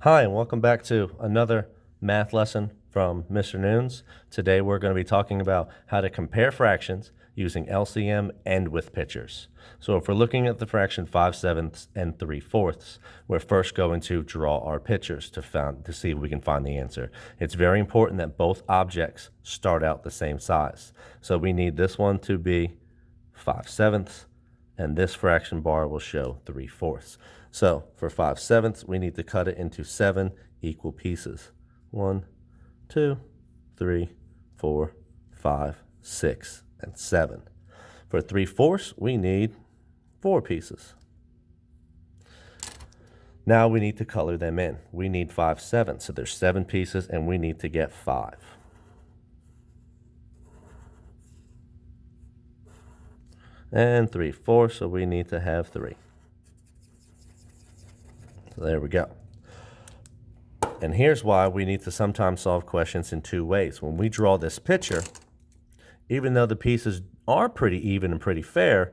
Hi, and welcome back to another math lesson from Mr. Nunes. Today we're going to be talking about how to compare fractions using LCM and with pictures. So if we're looking at the fraction 5/7 and 3/4, we're first going to draw our pictures to see if we can find the answer. It's very important that both objects start out the same size. So we need this one to be 5/7, and this fraction bar will show 3/4. So for 5/7, we need to cut it into 7 equal pieces. 1, 2, 3, 4, 5, 6, and 7. For 3/4, we need 4 pieces. Now we need to color them in. We need 5/7, so there's 7 pieces, and we need to get 5. And 3/4, so we need to have 3. So there we go. And here's why we need to sometimes solve questions in 2 ways. When we draw this picture, even though the pieces are pretty even and pretty fair,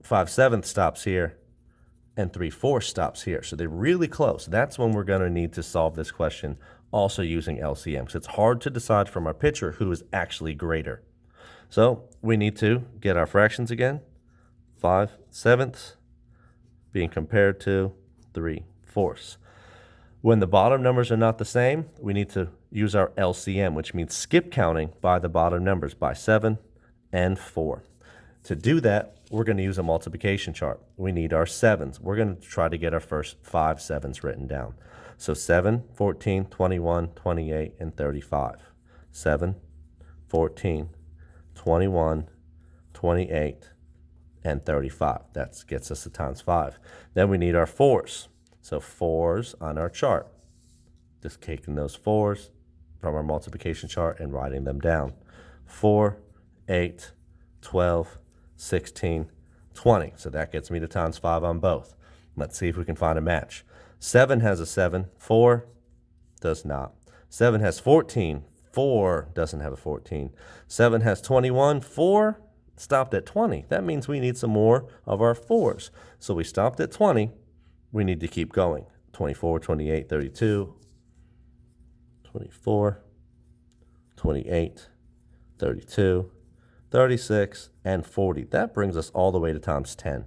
5/7 stops here and 3/4 stops here. So they're really close. That's when we're going to need to solve this question also using LCM, because it's hard to decide from our picture who is actually greater. So we need to get our fractions again. 5/7 being compared to 3/4. When the bottom numbers are not the same, we need to use our LCM, which means skip counting by the bottom numbers by 7 and 4. To do that, we're going to use a multiplication chart. We need our 7s. We're going to try to get our first 5 7s written down. So 7, 14, 21, 28, and 35. 7, 14, 21, 28, and 35. That gets us to times 5. Then we need our 4s. So 4s on our chart. Just taking those 4s from our multiplication chart and writing them down. 4, 8, 12, 16, 20. So that gets me to times 5 on both. Let's see if we can find a match. 7 has a 7. 4 does not. 7 has 14. 4 doesn't have a 14. 7 has 21. 4 stopped at 20. That means we need some more of our 4s. So we stopped at 20. We need to keep going. 24, 28, 32, 24, 28, 32, 36, and 40. That brings us all the way to times 10.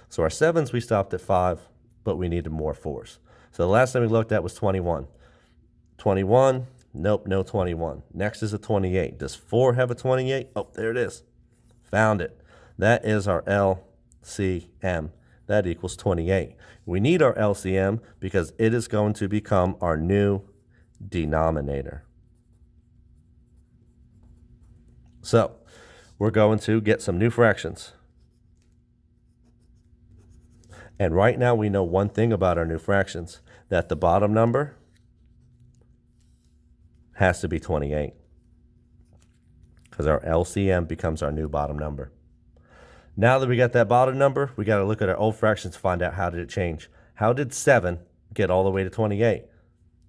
So our 7s, we stopped at 5, but we needed more 4s. So the last time we looked at was 21. 21, nope, no 21. Next is a 28. Does 4 have a 28? Oh, there it is. Found it. That is our LCM. That equals 28. We need our LCM because it is going to become our new denominator. So we're going to get some new fractions. And right now we know one thing about our new fractions, that the bottom number has to be 28, because our LCM becomes our new bottom number. Now that we got that bottom number, we got to look at our old fractions to find out how did it change. How did 7 get all the way to 28?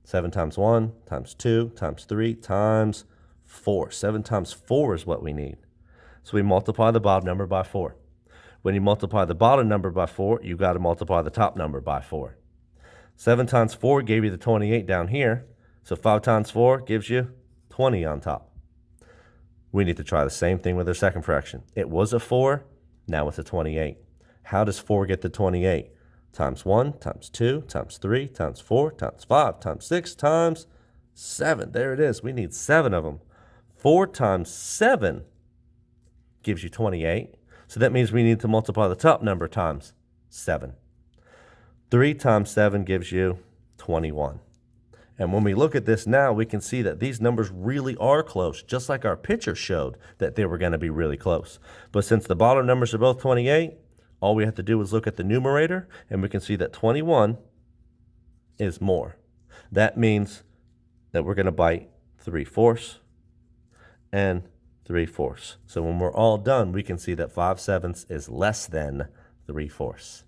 7 times 1 times 2 times 3 times 4. 7 times 4 is what we need. So we multiply the bottom number by 4. When you multiply the bottom number by 4, you got to multiply the top number by 4. 7 times 4 gave you the 28 down here. So 5 times 4 gives you 20 on top. We need to try the same thing with our second fraction. It was a 4. Now it's a 28. How does 4 get to 28? Times 1, times 2, times 3, times 4, times 5, times 6, times 7. There it is. We need 7 of them. 4 times 7 gives you 28. So that means we need to multiply the top number times 7. 3 times 7 gives you 21. And when we look at this now, we can see that these numbers really are close, just like our picture showed that they were going to be really close. But since the bottom numbers are both 28, all we have to do is look at the numerator, and we can see that 21 is more. That means that we're going to bite 3/4 and 3/4. So when we're all done, we can see that 5/7 is less than 3/4.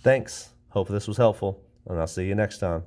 Thanks. Hope this was helpful, and I'll see you next time.